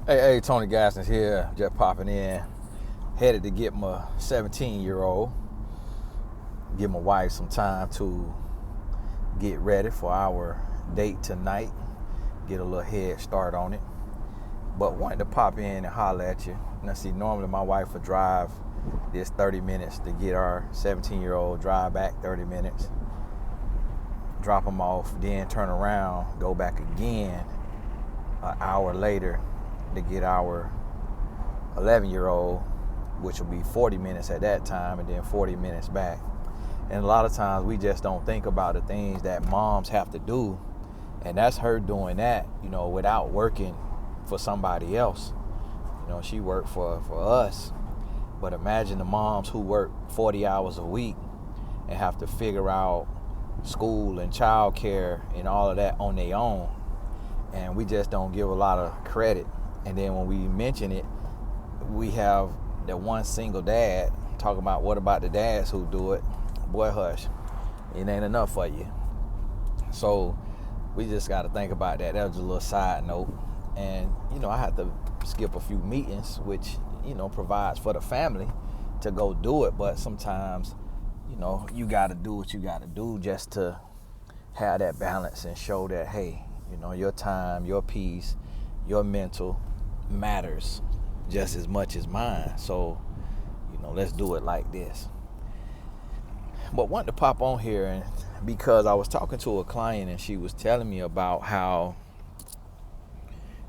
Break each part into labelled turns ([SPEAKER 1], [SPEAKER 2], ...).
[SPEAKER 1] Hey, Tony Gaskins here, just popping in. Headed to get my 17-year-old, give my wife some time to get ready for our date tonight, get a little head start on it. But wanted to pop in and holler at you. Now, see, normally my wife would drive this 30 minutes to get our 17-year-old, drive back 30 minutes, drop him off, then turn around, go back again an hour later to get our 11-year-old, which will be 40 minutes at that time, and then 40 minutes back. And a lot of times we just don't think about the things that moms have to do, and that's her doing that, without working for somebody else. She worked for us, but imagine the moms who work 40 hours a week and have to figure out school and childcare and all of that on their own, and we just don't give a lot of credit. And then when we mention it, we have that one single dad talking about, what about the dads who do it? Boy, hush, it ain't enough for you. So we just got to think about that. That was a little side note. And I had to skip a few meetings, which provides for the family to go do it. But sometimes you got to do what you got to do just to have that balance and show that, hey, your time, your peace, your mental matters just as much as mine. So let's do it like this. But wanted to pop on here, and because I was talking to a client and she was telling me about how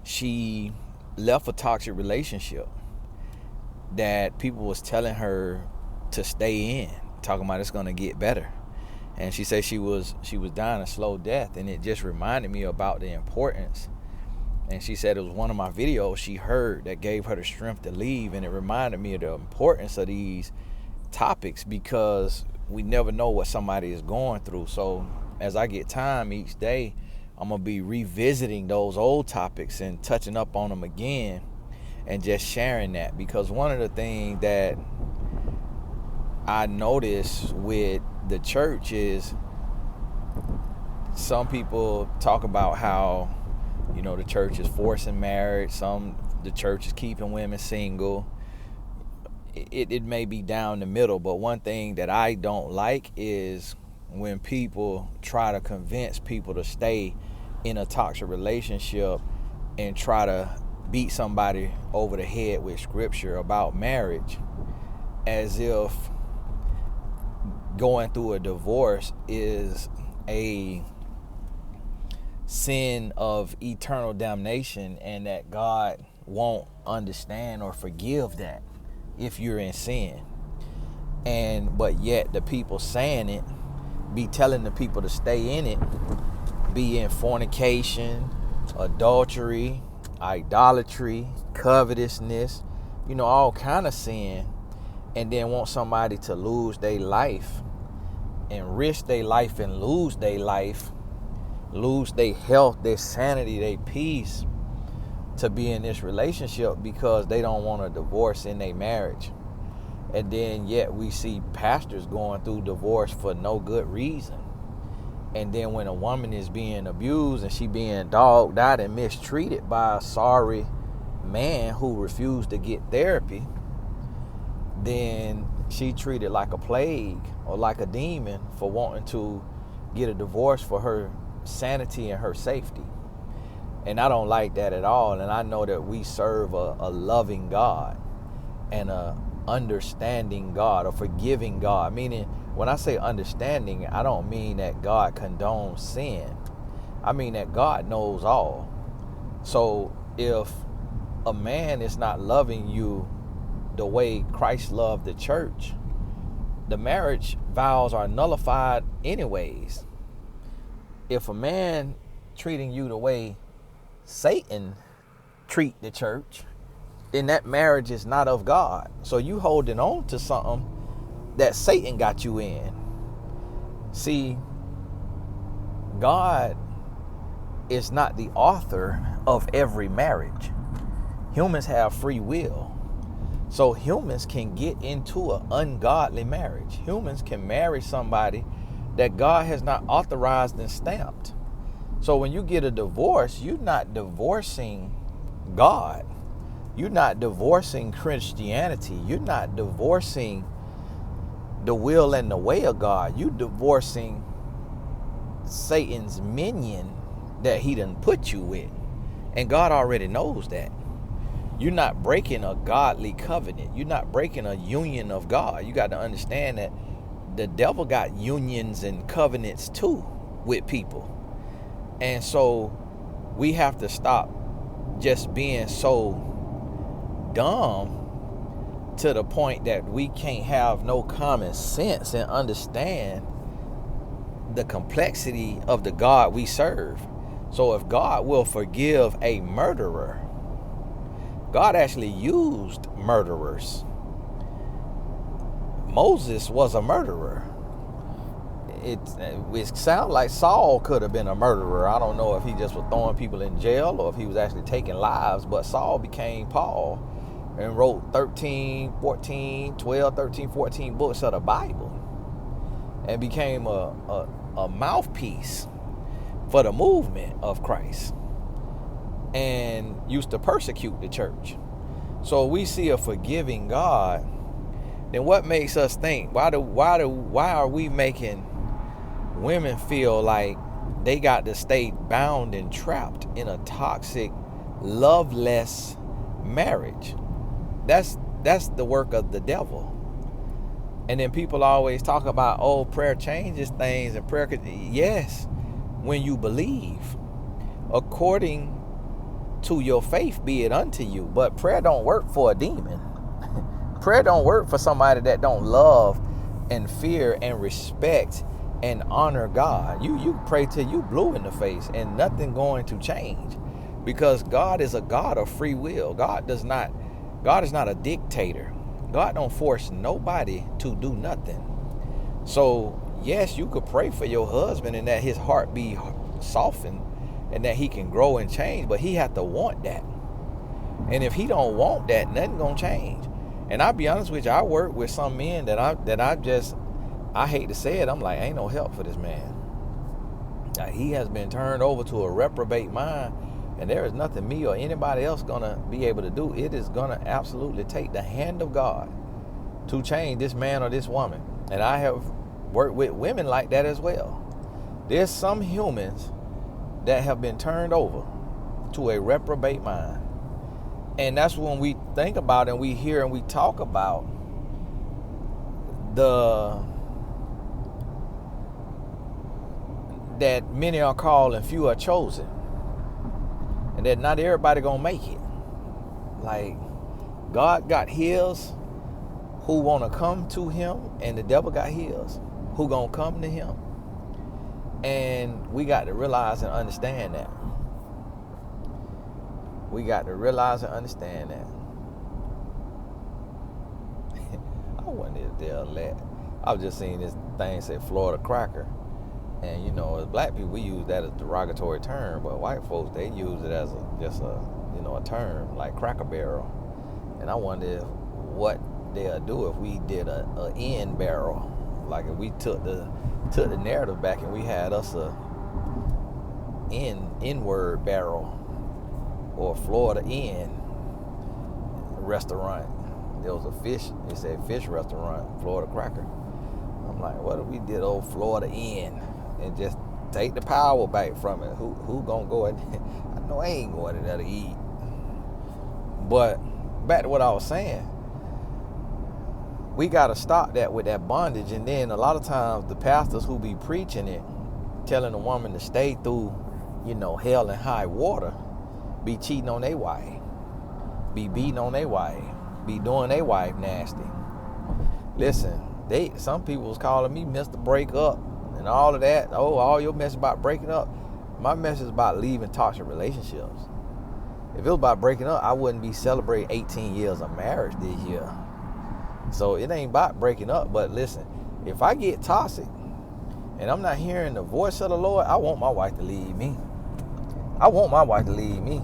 [SPEAKER 1] she left a toxic relationship that people was telling her to stay in, talking about it's going to get better. And she said she was dying a slow death, and it just reminded me about the importance. And she said it was one of my videos she heard that gave her the strength to leave, and it reminded me of the importance of these topics, because we never know what somebody is going through. So as I get time each day, I'm going to be revisiting those old topics and touching up on them again and just sharing that, because one of the things that I notice with the church is some people talk about how the church is forcing marriage. The church is keeping women single. It may be down the middle, but one thing that I don't like is when people try to convince people to stay in a toxic relationship and try to beat somebody over the head with scripture about marriage, as if going through a divorce is a sin of eternal damnation, and that God won't understand or forgive that if you're in sin. But yet the people saying it be telling the people to stay in it, be in fornication, adultery, idolatry, covetousness, all kind of sin, and then want somebody to lose their life and risk their life and lose their life, lose their health, their sanity, their peace to be in this relationship because they don't want a divorce in their marriage. And then yet we see pastors going through divorce for no good reason. And then when a woman is being abused and she being dogged out and mistreated by a sorry man who refused to get therapy, then she treated like a plague or like a demon for wanting to get a divorce for her sanity and her safety. And I don't like that at all. And I know that we serve a loving God and a understanding God, a forgiving God. Meaning, when I say understanding, I don't mean that God condones sin. I mean that God knows all. So if a man is not loving you the way Christ loved the church, the marriage vows are nullified anyways. If a man treating you the way Satan treat the church, then that marriage is not of God. So you holding on to something that Satan got you in. See, God is not the author of every marriage. Humans have free will. So humans can get into an ungodly marriage. Humans can marry somebody that God has not authorized and stamped. So when you get a divorce, you're not divorcing God. You're not divorcing Christianity. You're not divorcing the will and the way of God. You're divorcing Satan's minion that he done put you with. And God already knows that. You're not breaking a godly covenant. You're not breaking a union of God. You got to understand that the devil got unions and covenants too with people. And so we have to stop just being so dumb to the point that we can't have no common sense and understand the complexity of the God we serve. So if God will forgive a murderer, God actually used murderers. Moses was a murderer. It sounds like Saul could have been a murderer. I don't know if he just was throwing people in jail or if he was actually taking lives, but Saul became Paul and wrote 13, 14 books of the Bible and became a mouthpiece for the movement of Christ and used to persecute the church. So we see a forgiving God. Then what makes us think, why are we making women feel like they got to stay bound and trapped in a toxic, loveless marriage? That's the work of the devil. And then people always talk about, oh, prayer changes things, and prayer could, yes, when you believe according to your faith be it unto you. But prayer don't work for a demon. Prayer don't work for somebody that don't love and fear and respect and honor God. You pray till you blue in the face and nothing going to change, because God is a God of free will. God is not a dictator. God don't force nobody to do nothing. So yes, you could pray for your husband and that his heart be softened and that he can grow and change, but he have to want that. And if he don't want that, nothing gonna change. And I'll be honest with you, I work with some men that I hate to say it, I'm like, ain't no help for this man. Now, he has been turned over to a reprobate mind, and there is nothing me or anybody else gonna be able to do. It is gonna absolutely take the hand of God to change this man or this woman. And I have worked with women like that as well. There's some humans that have been turned over to a reprobate mind. And that's when we think about and we hear and we talk about that many are called and few are chosen, and that not everybody gonna make it. Like, God got his who want to come to him, and the devil got his who gonna come to him. And we got to realize and understand that. We got to realize and understand that. I wonder if they'll let. I was just seeing this thing say Florida cracker. And, you know, as black people, we use that as a derogatory term, but white folks, they use it as a term like Cracker Barrel. And I wonder what they'll do if we did a N barrel, like if we took the narrative back and we had us a N-word barrel or Florida N restaurant. There was a fish, it said fish restaurant, Florida Cracker. I'm like, what if we did old Florida N and just take the power back from it? Who gonna go in? I know I ain't going in there to eat. But back to what I was saying, we gotta stop that with that bondage. And then a lot of times the pastors who be preaching it, telling a woman to stay through, hell and high water, be cheating on their wife, be beating on their wife, be doing their wife nasty. Listen, some people was calling me Mr. Break Up and all of that. Oh, all your message about breaking up. My message is about leaving toxic relationships. If it was about breaking up, I wouldn't be celebrating 18 years of marriage this year. So it ain't about breaking up. But listen, if I get toxic and I'm not hearing the voice of the Lord, I want my wife to leave me. I want my wife to leave me.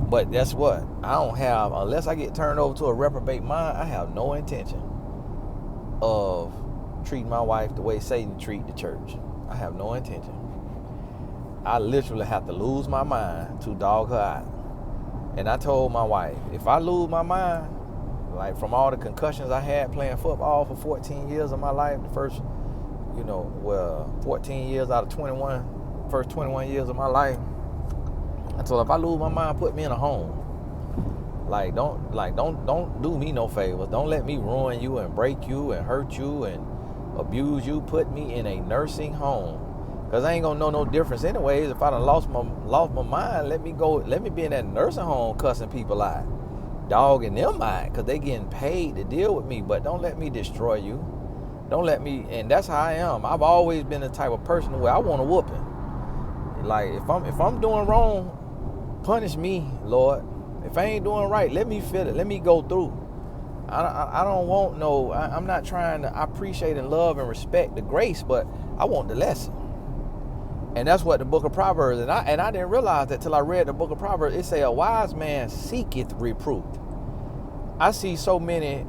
[SPEAKER 1] But that's what I don't have, unless I get turned over to a reprobate mind, I have no intention of treating my wife the way Satan treat the church. I have no intention. I literally have to lose my mind to dog her out. And I told my wife, if I lose my mind, like from all the concussions I had playing football for 14 years of my life, the first, 14 years out of 21, first 21 years of my life, I told her, if I lose my mind, put me in a home. Don't do me no favors. Don't let me ruin you and break you and hurt you and abuse you. Put me in a nursing home. Cause I ain't gonna know no difference anyways. If I done lost my mind, let me be in that nursing home cussing people out, dogging them out, cause they getting paid to deal with me. But don't let me destroy you. Don't let me, and that's how I am. I've always been the type of person where I want a whooping. Like if I'm doing wrong, punish me, Lord. If I ain't doing right, let me feel it. Let me go through. I don't want no. I'm not trying to. I appreciate and love and respect the grace, but I want the lesson. And that's what the book of Proverbs, and I didn't realize that till I read the book of Proverbs. It say a wise man seeketh reproof. I see so many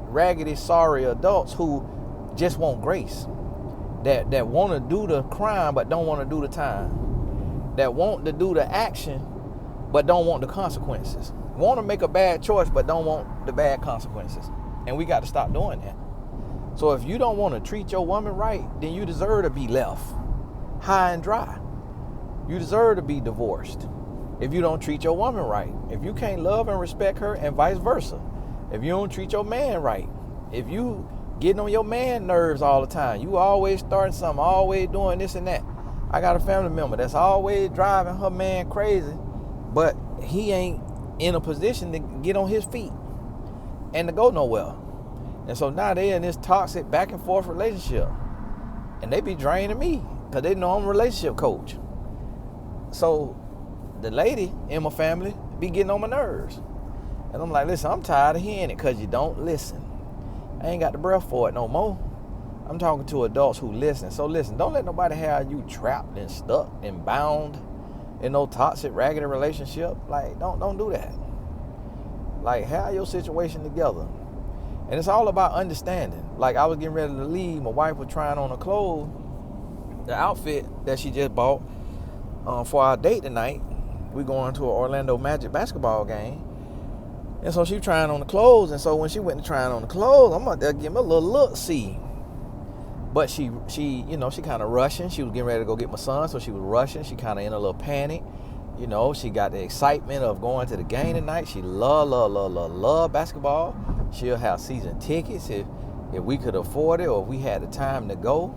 [SPEAKER 1] raggedy, sorry adults who just want grace, that want to do the crime but don't want to do the time, that want to do the action but don't want the consequences, want to make a bad choice but don't want the bad consequences. And we got to stop doing that. So if you don't want to treat your woman right, then you deserve to be left high and dry. You deserve to be divorced if you don't treat your woman right. If you can't love and respect her, and vice versa. If you don't treat your man right, if you getting on your man nerves all the time, you always starting something, always doing this and that. I got a family member that's always driving her man crazy, but he ain't in a position to get on his feet and to go nowhere. And so now they in this toxic back and forth relationship, and they be draining me because they know I'm a relationship coach. So the lady in my family be getting on my nerves. And I'm like, listen, I'm tired of hearing it because you don't listen. I ain't got the breath for it no more. I'm talking to adults who listen. So listen, don't let nobody have you trapped and stuck and bound in no toxic, raggedy relationship. Like, don't do that. Like, have your situation together. And it's all about understanding. Like, I was getting ready to leave. My wife was trying on the clothes, the outfit that she just bought for our date tonight. We going to an Orlando Magic basketball game. And so she was trying on the clothes. And so when she went to trying on the clothes, I'm out there giving her a little look-see. But she kind of rushing. She was getting ready to go get my son, so she was rushing. She kind of in a little panic. She got the excitement of going to the game tonight. She love basketball. She'll have season tickets if we could afford it or if we had the time to go.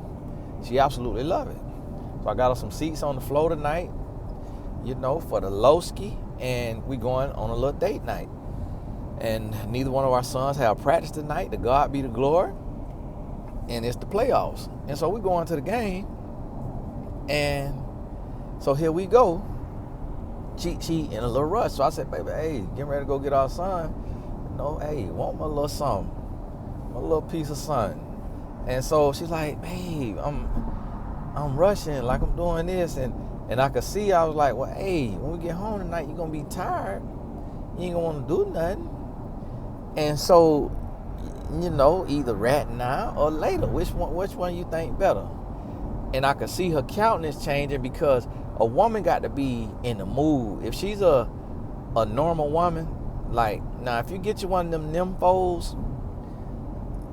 [SPEAKER 1] She absolutely love it. So I got her some seats on the floor tonight, for the Lowski, and we going on a little date night. And neither one of our sons have practice tonight. To God be the glory. And it's the playoffs. And so we going to the game. And so here we go. She in a little rush. So I said, baby, hey, getting ready to go get our son. Hey, want my little something. My little piece of something. And so she's like, babe, I'm rushing like I'm doing this. And I could see, I was like, well, hey, when we get home tonight, you're going to be tired. You ain't going to want to do nothing. And so, either right now or later, which one you think better? And I could see her countenance changing because a woman got to be in the mood. If she's a normal woman, like, now if you get you one of them nymphos,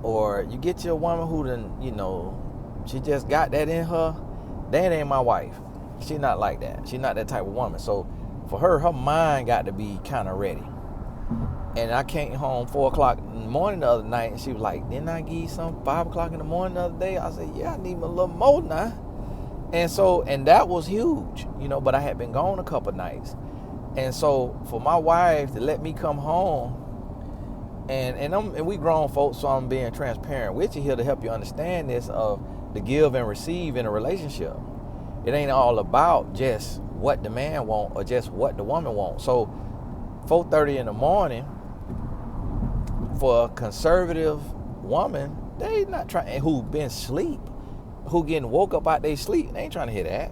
[SPEAKER 1] or you get you a woman who done, she just got that in her, that ain't my wife. She's not like that. She's not that type of woman. So for her mind got to be kind of ready. And I came home 4 o'clock in the morning the other night, and she was like, didn't I give you some 5 o'clock in the morning the other day? I said, yeah, I need a little more now. And that was huge, but I had been gone a couple nights. And so for my wife to let me come home, and we grown folks, so I'm being transparent with you here to help you understand this of the give and receive in a relationship. It ain't all about just what the man want or just what the woman want. So 4:30 in the morning, for a conservative woman, they not trying, who been asleep, who getting woke up out their sleep, they ain't trying to hear that.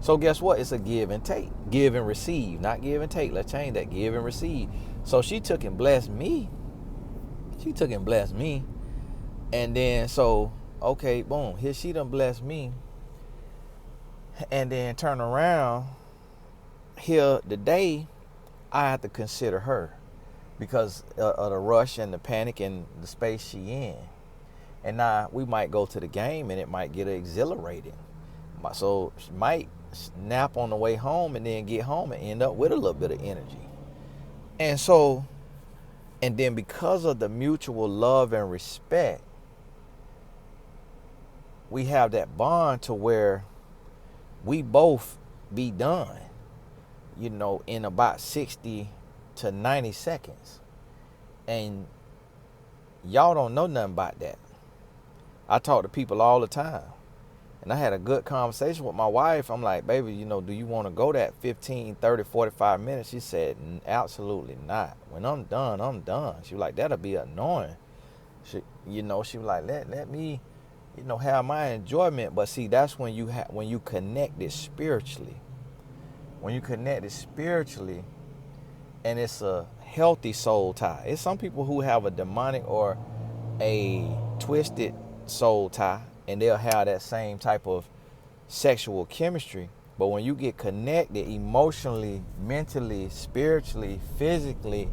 [SPEAKER 1] So guess what? It's a give and take. Give and receive, not give and take. Let's change that. Give and receive. So she took and blessed me. And then so, okay, boom. Here she done blessed me. And then turn around. Here today, I have to consider her because of the rush and the panic and the space she in. And now we might go to the game and it might get exhilarating. So she might nap on the way home and then get home and end up with a little bit of energy. And so, and then because of the mutual love and respect, we have that bond to where we both be done, in about 60 to 90 seconds. And y'all don't know nothing about that. I talk to people all the time. And I had a good conversation with my wife. I'm like, baby, do you want to go that 15, 30, 45 minutes? She said, absolutely not. When I'm done, I'm done. She was like, that'll be annoying. She was like, let me, have my enjoyment. But see, that's when you connect it spiritually. When you connect it spiritually, and it's a healthy soul tie. It's some people who have a demonic or a twisted soul tie, and they'll have that same type of sexual chemistry. But when you get connected emotionally, mentally, spiritually, physically,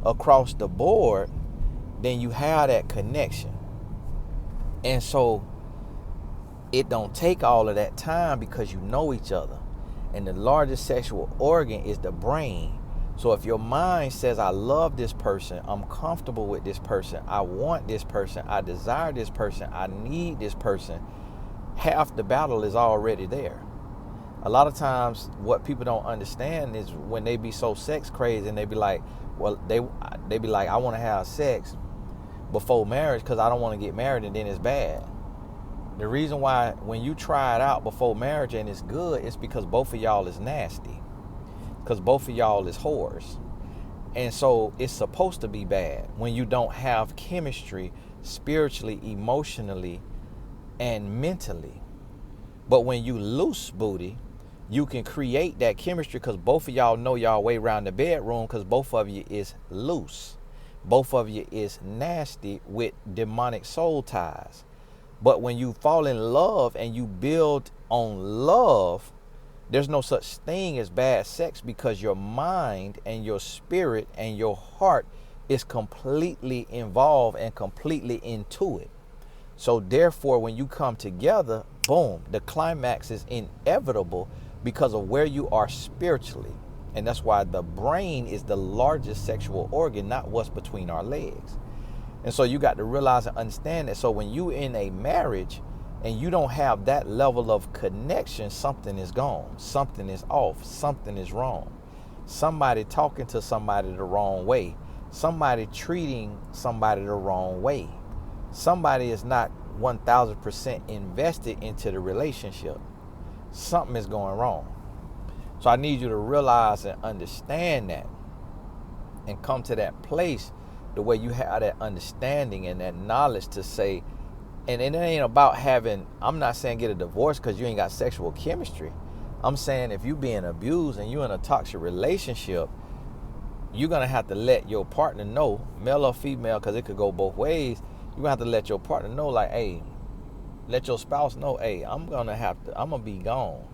[SPEAKER 1] across the board, then you have that connection. And so it don't take all of that time because you know each other. And the largest sexual organ is the brain. So if your mind says, I love this person, I'm comfortable with this person, I want this person, I desire this person, I need this person, half the battle is already there. A lot of times what people don't understand is when they be so sex crazy and they be like, they be like, I want to have sex before marriage because I don't want to get married and then it's bad. The reason why when you try it out before marriage and it's good, it's because both of y'all is nasty. Because both of y'all is whores. And so it's supposed to be bad when you don't have chemistry spiritually, emotionally, and mentally. But when you loose booty, you can create that chemistry because both of y'all know y'all way around the bedroom because both of you is loose. Both of you is nasty with demonic soul ties. But when you fall in love and you build on love, there's no such thing as bad sex because your mind and your spirit and your heart is completely involved and completely into it. So therefore, when you come together, boom, the climax is inevitable because of where you are spiritually. And that's why the brain is the largest sexual organ, not what's between our legs. And so you got to realize and understand that. So when you in a marriage and you don't have that level of connection, something is gone. Something is off. Something is wrong. Somebody talking to somebody the wrong way. Somebody treating somebody the wrong way. Somebody is not 1,000% invested into the relationship. Something is going wrong. So I need you to realize and understand that and come to that place the way you have that understanding and that knowledge to say, and it ain't about having, I'm not saying get a divorce because you ain't got sexual chemistry. I'm saying if you being abused and you in a toxic relationship, you're going to have to let your partner know, male or female, because it could go both ways. You're going to have to let your partner know, like, hey, let your spouse know, hey, I'm going to be gone.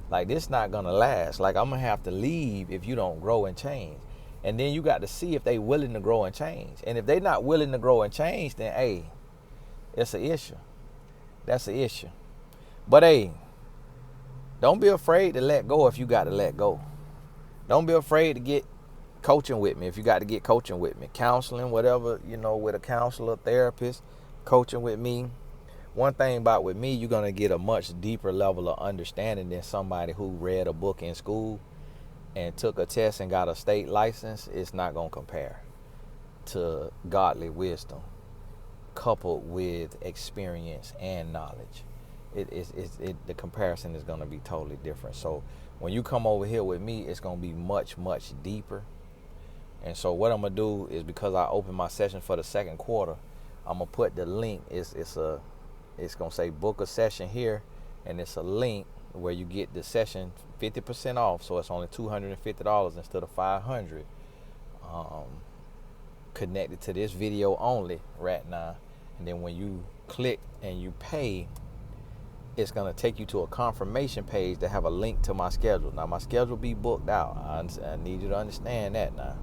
[SPEAKER 1] Like, this not going to last. Like, I'm going to have to leave if you don't grow and change. And then you got to see if they willing to grow and change. And if they not willing to grow and change, then, hey, it's an issue. That's an issue. But, hey, don't be afraid to let go if you got to let go. Don't be afraid to get coaching with me if you got to get coaching with me. Counseling, whatever, with a counselor, therapist, coaching with me. One thing about with me, you're going to get a much deeper level of understanding than somebody who read a book in school and took a test and got a state license. It's not going to compare to godly wisdom coupled with experience and knowledge. The comparison is going to be totally different. So when you come over here with me, it's going to be much, much deeper. And so what I'm going to do is, because I opened my session for the second quarter, I'm going to put the link. It's going to say book a session here, and it's a link where you get the session 50% off. So it's only $250 instead of $500. Connected to this video only right now. And then when you click and you pay, it's going to take you to a confirmation page that have a link to my schedule. Now, my schedule be booked out. I need you to understand that now.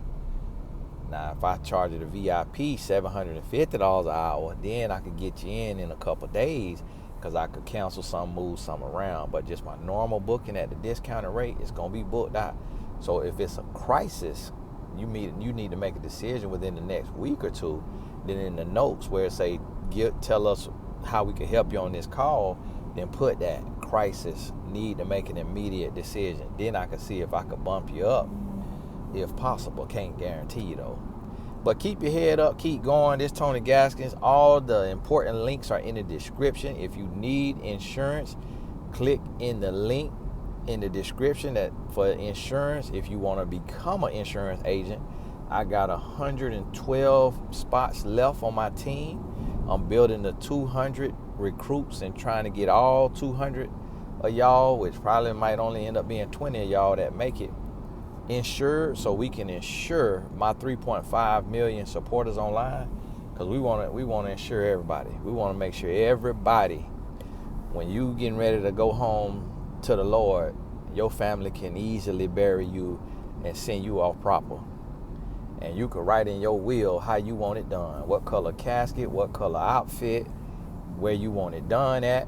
[SPEAKER 1] Now, if I charge it a VIP $750 an hour, then I could get you in a couple of days, because I could cancel some, move some around. But just my normal booking at the discounted rate is going to be booked out. So if it's a crisis, you need to make a decision within the next week or two. Then in the notes where it say, tell us how we can help you on this call, then put that crisis, need to make an immediate decision. Then I can see if I can bump you up, if possible. Can't guarantee you though. But keep your head up, keep going. This Tony Gaskins. All the important links are in the description. If you need insurance, click in the link in the description that for insurance. If you want to become an insurance agent, I got 112 spots left on my team. I'm building the 200 recruits and trying to get all 200 of y'all, which probably might only end up being 20 of y'all that make it, insured, so we can insure my 3.5 million supporters online. Because we want to insure everybody. We want to make sure everybody, when you getting ready to go home to the Lord, your family can easily bury you and send you off proper. And you can write in your will how you want it done. What color casket, what color outfit, where you want it done at,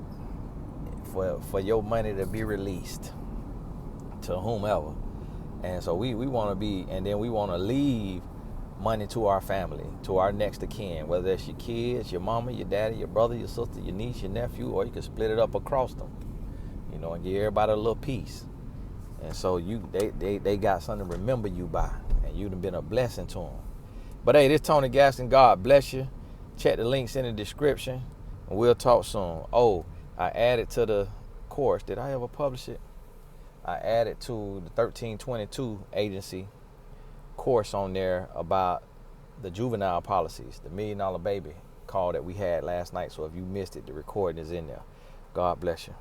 [SPEAKER 1] for your money to be released to whomever. And so we want to be, and then we want to leave money to our family, to our next of kin, whether it's your kids, your mama, your daddy, your brother, your sister, your niece, your nephew, or you can split it up across them, and give everybody a little piece. And so they got something to remember you by, and you've been a blessing to them. But hey, this Tony Gaston. God bless you. Check the links in the description, and we'll talk soon. Oh, I added to the course. Did I ever publish it? I added to the 1322 agency course on there about the juvenile policies, the $1 Million Baby call that we had last night. So if you missed it, the recording is in there. God bless you.